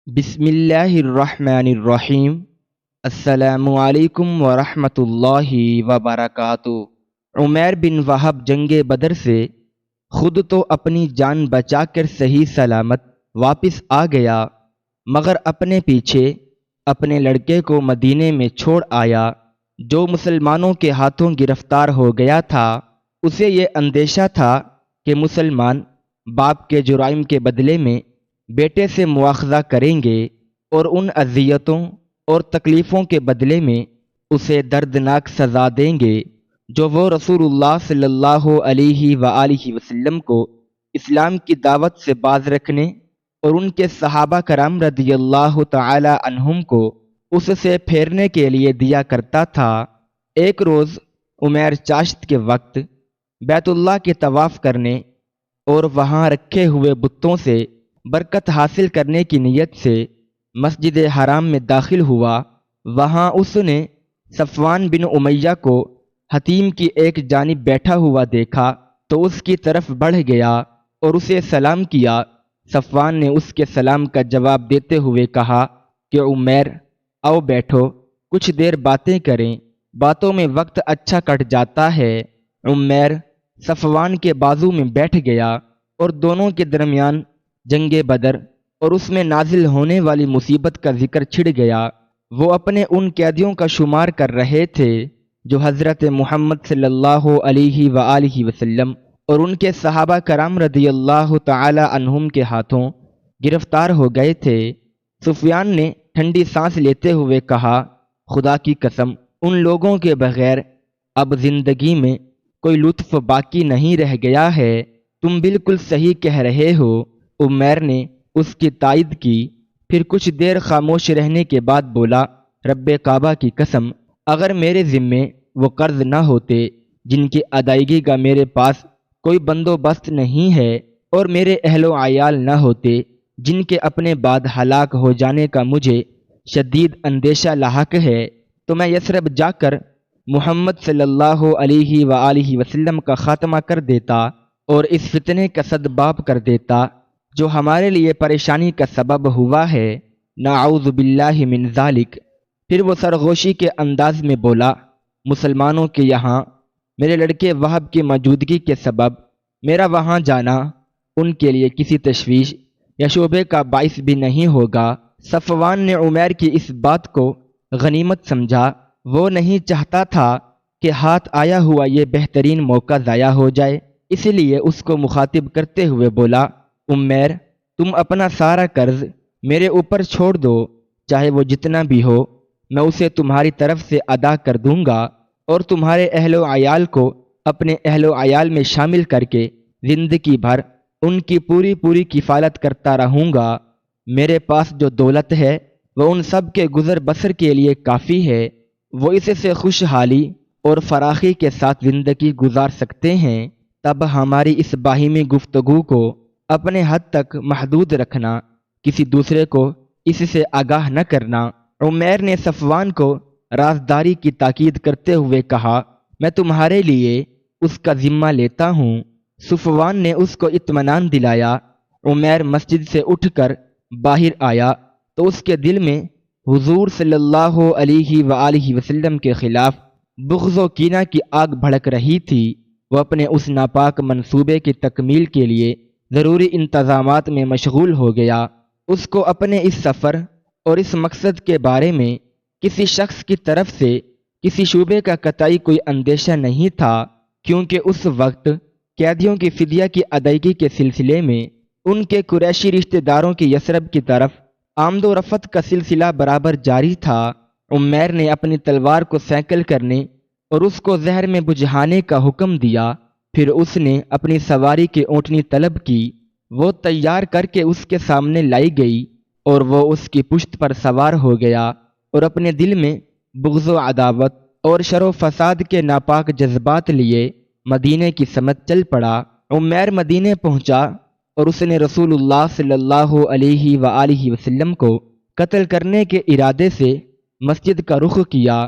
بسم اللہ الرحمن الرحیم۔ السلام علیکم ورحمۃ اللہ وبرکاتہ۔ عمیر بن وہب جنگ بدر سے خود تو اپنی جان بچا کر صحیح سلامت واپس آ گیا، مگر اپنے پیچھے اپنے لڑکے کو مدینے میں چھوڑ آیا جو مسلمانوں کے ہاتھوں گرفتار ہو گیا تھا۔ اسے یہ اندیشہ تھا کہ مسلمان باپ کے جرائم کے بدلے میں بیٹے سے مواخذہ کریں گے اور ان اذیتوں اور تکلیفوں کے بدلے میں اسے دردناک سزا دیں گے جو وہ رسول اللہ صلی اللہ علیہ وآلہ وسلم کو اسلام کی دعوت سے باز رکھنے اور ان کے صحابہ کرام رضی اللہ تعالی عنہم کو اس سے پھیرنے کے لیے دیا کرتا تھا۔ ایک روز عمیر چاشت کے وقت بیت اللہ کے طواف کرنے اور وہاں رکھے ہوئے بتوں سے برکت حاصل کرنے کی نیت سے مسجد حرام میں داخل ہوا۔ وہاں اس نے صفوان بن امیہ کو حتیم کی ایک جانب بیٹھا ہوا دیکھا تو اس کی طرف بڑھ گیا اور اسے سلام کیا۔ صفوان نے اس کے سلام کا جواب دیتے ہوئے کہا کہ عمیر، آؤ بیٹھو، کچھ دیر باتیں کریں، باتوں میں وقت اچھا کٹ جاتا ہے۔ عمیر صفوان کے بازو میں بیٹھ گیا اور دونوں کے درمیان جنگ بدر اور اس میں نازل ہونے والی مصیبت کا ذکر چھڑ گیا۔ وہ اپنے ان قیدیوں کا شمار کر رہے تھے جو حضرت محمد صلی اللہ علیہ وآلہ وسلم اور ان کے صحابہ کرام رضی اللہ تعالی عنہم کے ہاتھوں گرفتار ہو گئے تھے۔ سفیان نے ٹھنڈی سانس لیتے ہوئے کہا، خدا کی قسم، ان لوگوں کے بغیر اب زندگی میں کوئی لطف باقی نہیں رہ گیا ہے۔ تم بالکل صحیح کہہ رہے ہو۔ عمیر نے اس کی تائید کی، پھر کچھ دیر خاموش رہنے کے بعد بولا، رب کعبہ کی قسم، اگر میرے ذمے وہ قرض نہ ہوتے جن کی ادائیگی کا میرے پاس کوئی بندوبست نہیں ہے، اور میرے اہل و عیال نہ ہوتے جن کے اپنے بعد ہلاک ہو جانے کا مجھے شدید اندیشہ لاحق ہے، تو میں یثرب جا کر محمد صلی اللہ علیہ وآلہ وسلم کا خاتمہ کر دیتا اور اس فتنے کا سدباب کر دیتا جو ہمارے لیے پریشانی کا سبب ہوا ہے، نعوذ باللہ من ذالک۔ پھر وہ سرغوشی کے انداز میں بولا، مسلمانوں کے یہاں میرے لڑکے وہب کی موجودگی کے سبب میرا وہاں جانا ان کے لیے کسی تشویش یا شعبے کا باعث بھی نہیں ہوگا۔ صفوان نے عمیر کی اس بات کو غنیمت سمجھا۔ وہ نہیں چاہتا تھا کہ ہاتھ آیا ہوا یہ بہترین موقع ضائع ہو جائے، اس لیے اس کو مخاطب کرتے ہوئے بولا، عمیر، تم اپنا سارا قرض میرے اوپر چھوڑ دو، چاہے وہ جتنا بھی ہو، میں اسے تمہاری طرف سے ادا کر دوں گا اور تمہارے اہل و عیال کو اپنے اہل و عیال میں شامل کر کے زندگی بھر ان کی پوری کفالت کرتا رہوں گا۔ میرے پاس جو دولت ہے وہ ان سب کے گزر بسر کے لیے کافی ہے، وہ اس سے خوشحالی اور فراخی کے ساتھ زندگی گزار سکتے ہیں۔ تب ہماری اس باہمی گفتگو کو اپنے حد تک محدود رکھنا، کسی دوسرے کو اس سے آگاہ نہ کرنا۔ عمیر نے صفوان کو رازداری کی تاکید کرتے ہوئے کہا، میں تمہارے لیے اس کا ذمہ لیتا ہوں۔ صفوان نے اس کو اطمینان دلایا۔ عمیر مسجد سے اٹھ کر باہر آیا تو اس کے دل میں حضور صلی اللہ علیہ وآلہ وسلم کے خلاف بغض و کینہ کی آگ بھڑک رہی تھی۔ وہ اپنے اس ناپاک منصوبے کی تکمیل کے لیے ضروری انتظامات میں مشغول ہو گیا۔ اس کو اپنے اس سفر اور اس مقصد کے بارے میں کسی شخص کی طرف سے کسی شعبے کا قطعی کوئی اندیشہ نہیں تھا، کیونکہ اس وقت قیدیوں کی فدیہ کی ادائیگی کے سلسلے میں ان کے قریشی رشتہ داروں کی یثرب کی طرف آمد و رفت کا سلسلہ برابر جاری تھا۔ عمیر نے اپنی تلوار کو سینکل کرنے اور اس کو زہر میں بجھانے کا حکم دیا۔ پھر اس نے اپنی سواری کی اونٹنی طلب کی، وہ تیار کر کے اس کے سامنے لائی گئی اور وہ اس کی پشت پر سوار ہو گیا اور اپنے دل میں بغض و عداوت اور شر و فساد کے ناپاک جذبات لیے مدینے کی سمت چل پڑا۔ عمیر مدینے پہنچا اور اس نے رسول اللہ صلی اللہ علیہ وآلہ وسلم کو قتل کرنے کے ارادے سے مسجد کا رخ کیا،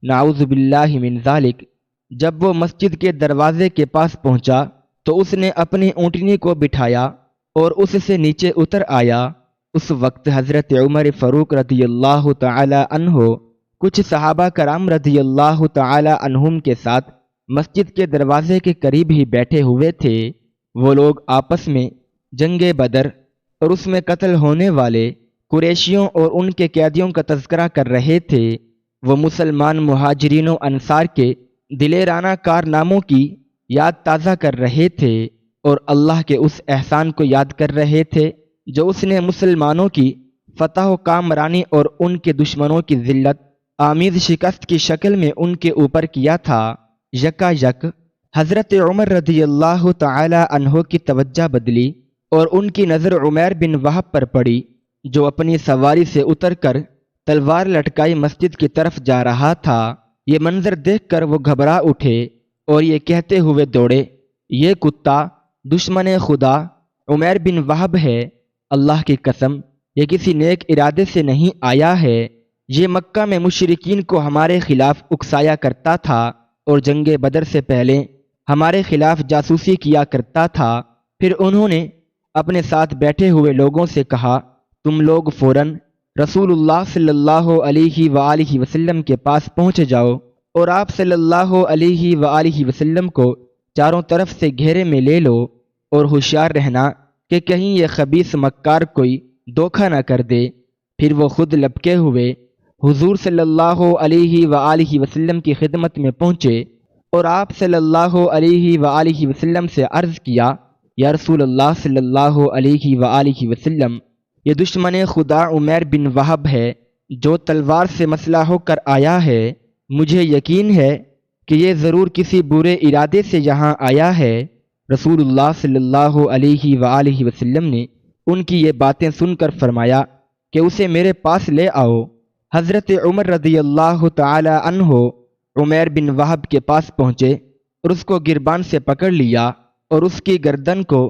نعوذ باللہ من ذالک۔ جب وہ مسجد کے دروازے کے پاس پہنچا تو اس نے اپنی اونٹنی کو بٹھایا اور اس سے نیچے اتر آیا۔ اس وقت حضرت عمر فاروق رضی اللہ تعالی عنہ کچھ صحابہ کرام رضی اللہ تعالی عنہم کے ساتھ مسجد کے دروازے کے قریب ہی بیٹھے ہوئے تھے۔ وہ لوگ آپس میں جنگ بدر اور اس میں قتل ہونے والے قریشیوں اور ان کے قیدیوں کا تذکرہ کر رہے تھے۔ وہ مسلمان مہاجرین و انصار کے دلیرانہ کارناموں کی یاد تازہ کر رہے تھے اور اللہ کے اس احسان کو یاد کر رہے تھے جو اس نے مسلمانوں کی فتح و کامرانی اور ان کے دشمنوں کی ذلت آمیز شکست کی شکل میں ان کے اوپر کیا تھا۔ یکا یک حضرت عمر رضی اللہ تعالی عنہ کی توجہ بدلی اور ان کی نظر عمیر بن وہب پر پڑی جو اپنی سواری سے اتر کر تلوار لٹکائی مسجد کی طرف جا رہا تھا۔ یہ منظر دیکھ کر وہ گھبرا اٹھے اور یہ کہتے ہوئے دوڑے، یہ کتا دشمن خدا عمیر بن وہب ہے، اللہ کی قسم یہ کسی نیک ارادے سے نہیں آیا ہے، یہ مکہ میں مشرکین کو ہمارے خلاف اکسایا کرتا تھا اور جنگ بدر سے پہلے ہمارے خلاف جاسوسی کیا کرتا تھا۔ پھر انہوں نے اپنے ساتھ بیٹھے ہوئے لوگوں سے کہا، تم لوگ فوراً رسول اللہ صلی اللہ علیہ وآلہ وسلم کے پاس پہنچ جاؤ اور آپ صلی اللہ علیہ وآلہ وسلم کو چاروں طرف سے گھیرے میں لے لو اور ہوشیار رہنا کہ کہیں یہ خبیث مکار کوئی دھوکہ نہ کر دے۔ پھر وہ خود لپکے ہوئے حضور صلی اللہ علیہ وآلہ وسلم کی خدمت میں پہنچے اور آپ صلی اللہ علیہ وآلہ وسلم سے عرض کیا، یا رسول اللہ صلی اللہ علیہ وآلہ وسلم، یہ دشمن خدا عمیر بن وہب ہے جو تلوار سے مسلح ہو کر آیا ہے، مجھے یقین ہے کہ یہ ضرور کسی برے ارادے سے یہاں آیا ہے۔ رسول اللہ صلی اللہ علیہ وآلہ وسلم نے ان کی یہ باتیں سن کر فرمایا کہ اسے میرے پاس لے آؤ۔ حضرت عمر رضی اللہ تعالی عنہ عمیر بن وہب کے پاس پہنچے اور اس کو گربان سے پکڑ لیا اور اس کی گردن کو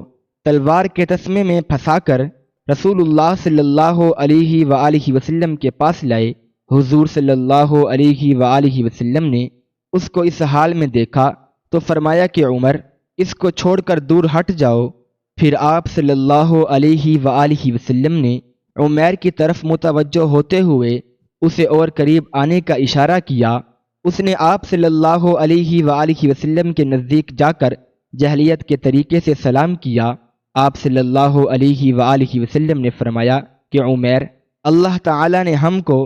تلوار کے تسمے میں پھنسا کر رسول اللہ صلی اللہ علیہ وآلہ وسلم کے پاس لائے۔ حضور صلی اللہ علیہ وآلہ وسلم نے اس کو اس حال میں دیکھا تو فرمایا کہ عمر، اس کو چھوڑ کر دور ہٹ جاؤ۔ پھر آپ صلی اللہ علیہ وآلہ وسلم نے عمیر کی طرف متوجہ ہوتے ہوئے اسے اور قریب آنے کا اشارہ کیا۔ اس نے آپ صلی اللہ علیہ وآلہ وسلم کے نزدیک جا کر جاہلیت کے طریقے سے سلام کیا۔ آپ صلی اللہ علیہ وآلہ وسلم نے فرمایا کہ عمیر، اللہ تعالی نے ہم کو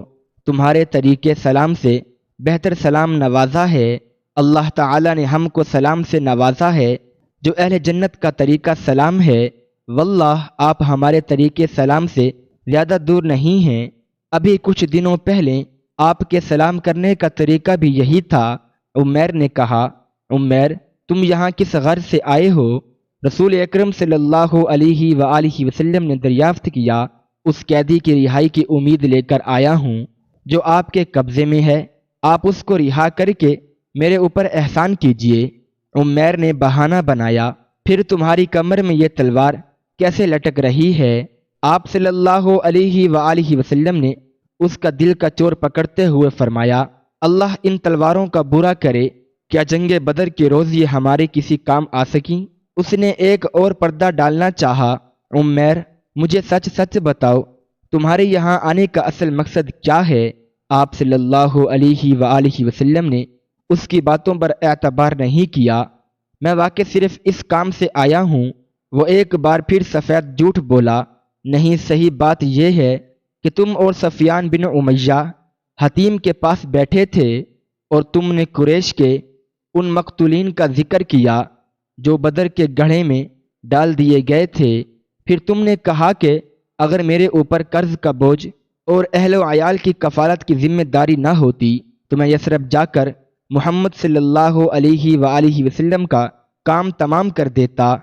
تمہارے طریقے سلام سے بہتر سلام نوازا ہے۔ اللہ تعالی نے ہم کو سلام سے نوازا ہے جو اہل جنت کا طریقہ سلام ہے۔ واللہ آپ ہمارے طریقے سلام سے زیادہ دور نہیں ہیں۔ ابھی کچھ دنوں پہلے آپ کے سلام کرنے کا طریقہ بھی یہی تھا۔ عمیر نے کہا، عمیر تم یہاں کس غرض سے آئے ہو؟ رسول اکرم صلی اللہ علیہ وآلہ وسلم نے دریافت کیا، اس قیدی کی رہائی کی امید لے کر آیا ہوں جو آپ کے قبضے میں ہے، آپ اس کو رہا کر کے میرے اوپر احسان کیجئے۔ عمیر نے بہانہ بنایا، پھر تمہاری کمر میں یہ تلوار کیسے لٹک رہی ہے؟ آپ صلی اللہ علیہ وآلہ وسلم نے اس کا دل کا چور پکڑتے ہوئے فرمایا، اللہ ان تلواروں کا برا کرے، کیا جنگ بدر کے روز یہ ہمارے کسی کام آ سکیں؟ اس نے ایک اور پردہ ڈالنا چاہا، عمیر مجھے سچ سچ بتاؤ، تمہارے یہاں آنے کا اصل مقصد کیا ہے؟ آپ صلی اللہ علیہ وآلہ وسلم نے اس کی باتوں پر اعتبار نہیں کیا۔ میں واقع صرف اس کام سے آیا ہوں۔ وہ ایک بار پھر سفید جھوٹ بولا، نہیں صحیح بات یہ ہے کہ تم اور سفیان بن امیہ حتیم کے پاس بیٹھے تھے اور تم نے قریش کے ان مقتولین کا ذکر کیا جو بدر کے گڑھے میں ڈال دیے گئے تھے۔ پھر تم نے کہا کہ اگر میرے اوپر قرض کا بوجھ اور اہل و عیال کی کفالت کی ذمہ داری نہ ہوتی تو میں یثرب جا کر محمد صلی اللہ علیہ وآلہ وسلم کا کام تمام کر دیتا۔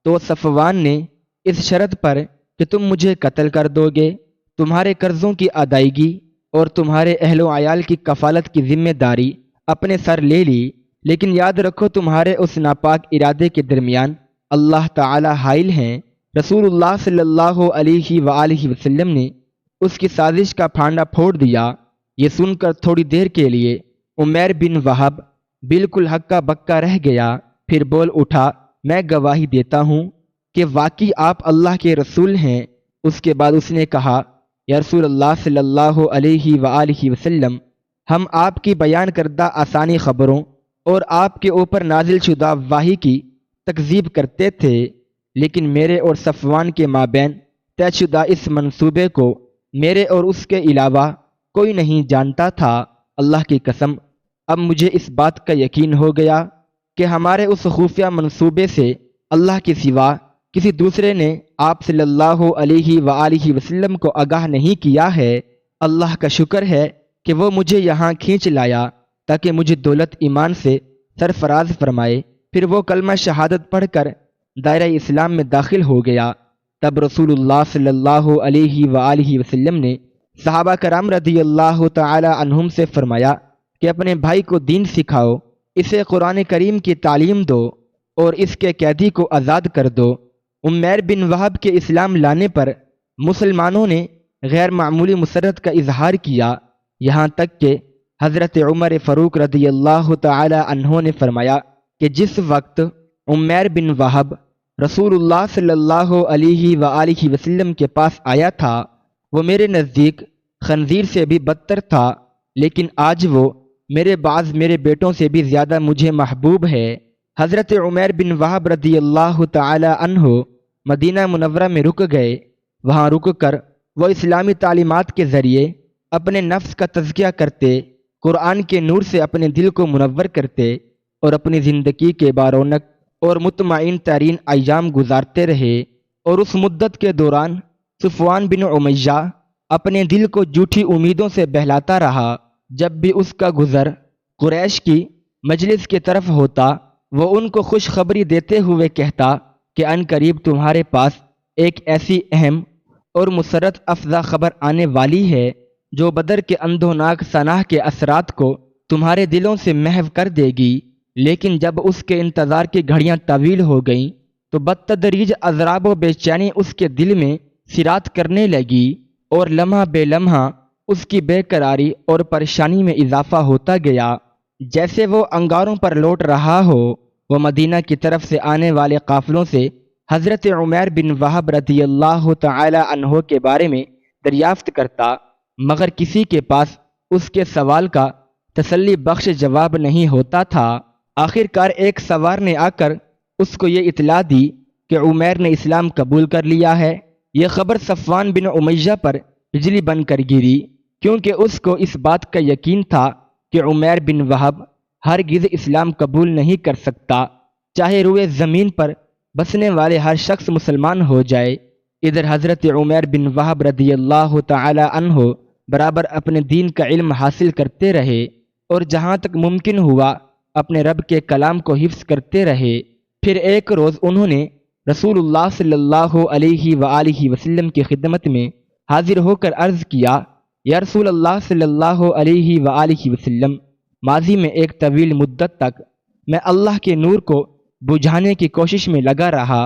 تو صفوان نے اس شرط پر کہ تم مجھے قتل کر دو گے، تمہارے قرضوں کی ادائیگی اور تمہارے اہل و عیال کی کفالت کی ذمہ داری اپنے سر لے لی، لیکن یاد رکھو تمہارے اس ناپاک ارادے کے درمیان اللہ تعالی حائل ہیں۔ رسول اللہ صلی اللہ علیہ وآلہ وسلم نے اس کی سازش کا پھانڈا پھوڑ دیا۔ یہ سن کر تھوڑی دیر کے لیے عمیر بن وہب بالکل ہکا بکا رہ گیا، پھر بول اٹھا، میں گواہی دیتا ہوں کہ واقعی آپ اللہ کے رسول ہیں۔ اس کے بعد اس نے کہا، یا رسول اللہ صلی اللہ علیہ وآلہ وسلم، ہم آپ کی بیان کردہ آسانی خبروں اور آپ کے اوپر نازل شدہ وحی کی تکذیب کرتے تھے، لیکن میرے اور صفوان کے مابین طے شدہ اس منصوبے کو میرے اور اس کے علاوہ کوئی نہیں جانتا تھا۔ اللہ کی قسم، اب مجھے اس بات کا یقین ہو گیا کہ ہمارے اس خفیہ منصوبے سے اللہ کے سوا کسی دوسرے نے آپ صلی اللہ علیہ وآلہ وسلم کو آگاہ نہیں کیا ہے۔ اللہ کا شکر ہے کہ وہ مجھے یہاں کھینچ لایا تاکہ مجھے دولت ایمان سے سرفراز فرمائے۔ پھر وہ کلمہ شہادت پڑھ کر دائرہ اسلام میں داخل ہو گیا۔ تب رسول اللہ صلی اللہ علیہ وآلہ وسلم نے صحابہ کرام رضی اللہ تعالی عنہم سے فرمایا کہ اپنے بھائی کو دین سکھاؤ، اسے قرآن کریم کی تعلیم دو اور اس کے قیدی کو آزاد کر دو۔ عمیر بن وہب کے اسلام لانے پر مسلمانوں نے غیر معمولی مسرت کا اظہار کیا، یہاں تک کہ حضرت عمر فاروق رضی اللہ تعالی عنہ نے فرمایا کہ جس وقت عمیر بن وہب رسول اللہ صلی اللہ علیہ وآلہ وسلم کے پاس آیا تھا، وہ میرے نزدیک خنزیر سے بھی بدتر تھا، لیکن آج وہ میرے بیٹوں سے بھی زیادہ مجھے محبوب ہے۔ حضرت عمیر بن وہب رضی اللہ تعالی عنہ مدینہ منورہ میں رک گئے۔ وہاں رک کر وہ اسلامی تعلیمات کے ذریعے اپنے نفس کا تزکیہ کرتے، قرآن کے نور سے اپنے دل کو منور کرتے اور اپنی زندگی کے بارونق اور مطمئن ترین ایام گزارتے رہے۔ اور اس مدت کے دوران صفوان بن امیہ اپنے دل کو جھوٹی امیدوں سے بہلاتا رہا۔ جب بھی اس کا گزر قریش کی مجلس کی طرف ہوتا، وہ ان کو خوشخبری دیتے ہوئے کہتا کہ ان قریب تمہارے پاس ایک ایسی اہم اور مسرت افزا خبر آنے والی ہے جو بدر کے اندھوناک سناح کے اثرات کو تمہارے دلوں سے محو کر دے گی۔ لیکن جب اس کے انتظار کی گھڑیاں طویل ہو گئیں تو بدتدریج اضطراب و بے چینی اس کے دل میں سرات کرنے لگی اور لمحہ بے لمحہ اس کی بے قراری اور پریشانی میں اضافہ ہوتا گیا، جیسے وہ انگاروں پر لوٹ رہا ہو۔ وہ مدینہ کی طرف سے آنے والے قافلوں سے حضرت عمیر بن وہب رضی اللہ تعالی عنہ کے بارے میں دریافت کرتا، مگر کسی کے پاس اس کے سوال کا تسلی بخش جواب نہیں ہوتا تھا۔ آخر کار ایک سوار نے آ کر اس کو یہ اطلاع دی کہ عمیر نے اسلام قبول کر لیا ہے۔ یہ خبر صفوان بن امیہ پر بجلی بن کر گری، کیونکہ اس کو اس بات کا یقین تھا کہ عمیر بن وہب ہرگز اسلام قبول نہیں کر سکتا، چاہے روئے زمین پر بسنے والے ہر شخص مسلمان ہو جائے۔ ادھر حضرت عمیر بن وہب رضی اللہ تعالی عنہ برابر اپنے دین کا علم حاصل کرتے رہے اور جہاں تک ممکن ہوا اپنے رب کے کلام کو حفظ کرتے رہے۔ پھر ایک روز انہوں نے رسول اللہ صلی اللہ علیہ وآلہ وسلم کی خدمت میں حاضر ہو کر عرض کیا، یا رسول اللہ صلی اللہ علیہ وآلہ وسلم، ماضی میں ایک طویل مدت تک میں اللہ کے نور کو بجھانے کی کوشش میں لگا رہا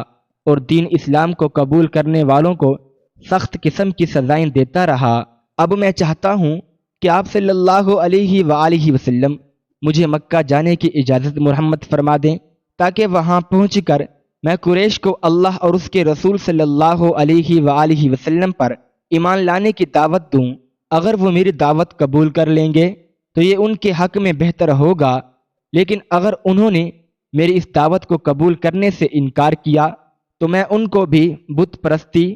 اور دین اسلام کو قبول کرنے والوں کو سخت قسم کی سزائیں دیتا رہا۔ اب میں چاہتا ہوں کہ آپ صلی اللہ علیہ وآلہ وسلم مجھے مکہ جانے کی اجازت مرحمت فرما دیں تاکہ وہاں پہنچ کر میں قریش کو اللہ اور اس کے رسول صلی اللہ علیہ وآلہ وسلم پر ایمان لانے کی دعوت دوں۔ اگر وہ میری دعوت قبول کر لیں گے تو یہ ان کے حق میں بہتر ہوگا، لیکن اگر انہوں نے میری اس دعوت کو قبول کرنے سے انکار کیا تو میں ان کو بھی بت پرستی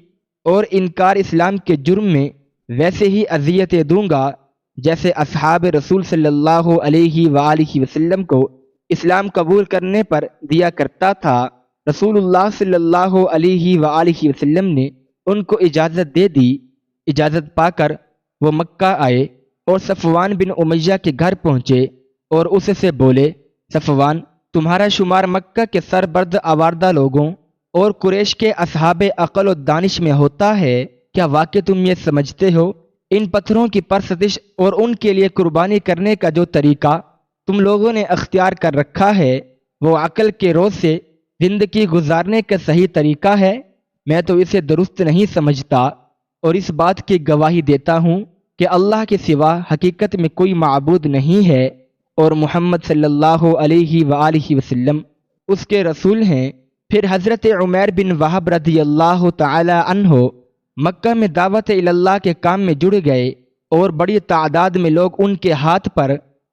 اور انکار اسلام کے جرم میں ویسے ہی اذیتیں دوں گا جیسے اصحاب رسول صلی اللہ علیہ وآلہ وسلم کو اسلام قبول کرنے پر دیا کرتا تھا۔ رسول اللہ صلی اللہ علیہ وآلہ وسلم نے ان کو اجازت دے دی۔ اجازت پا کر وہ مکہ آئے اور صفوان بن امیہ کے گھر پہنچے اور اس سے بولے، صفوان، تمہارا شمار مکہ کے سربرد آوردہ لوگوں اور قریش کے اصحاب عقل و دانش میں ہوتا ہے، کیا واقع تم یہ سمجھتے ہو ان پتھروں کی پرستش اور ان کے لیے قربانی کرنے کا جو طریقہ تم لوگوں نے اختیار کر رکھا ہے وہ عقل کے روز سے زندگی گزارنے کا صحیح طریقہ ہے؟ میں تو اسے درست نہیں سمجھتا اور اس بات کی گواہی دیتا ہوں کہ اللہ کے سوا حقیقت میں کوئی معبود نہیں ہے اور محمد صلی اللہ علیہ وآلہ وسلم اس کے رسول ہیں۔ پھر حضرت عمیر بن وہب رضی اللہ تعالی عنہ مکہ میں دعوت اللہ کے کام میں جڑ گئے اور بڑی تعداد میں لوگ ان کے ہاتھ پر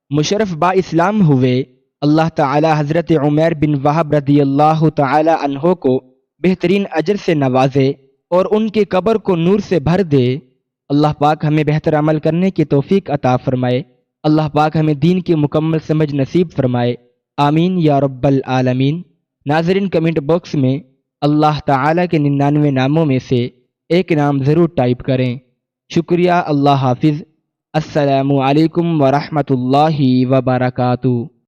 مشرف با اسلام ہوئے۔ اللہ تعالی حضرت عمیر بن وہب رضی اللہ تعالی عنہ کو بہترین اجر سے نوازے اور ان کی قبر کو نور سے بھر دے۔ اللہ پاک ہمیں بہتر عمل کرنے کی توفیق عطا فرمائے۔ اللہ پاک ہمیں دین کی مکمل سمجھ نصیب فرمائے، آمین یا رب العالمین۔ ناظرین، کمنٹ باکس میں اللہ تعالی کے 99 ناموں میں سے ایک نام ضرور ٹائپ کریں۔ شکریہ، اللہ حافظ، السلام علیکم ورحمۃ اللہ وبرکاتہ۔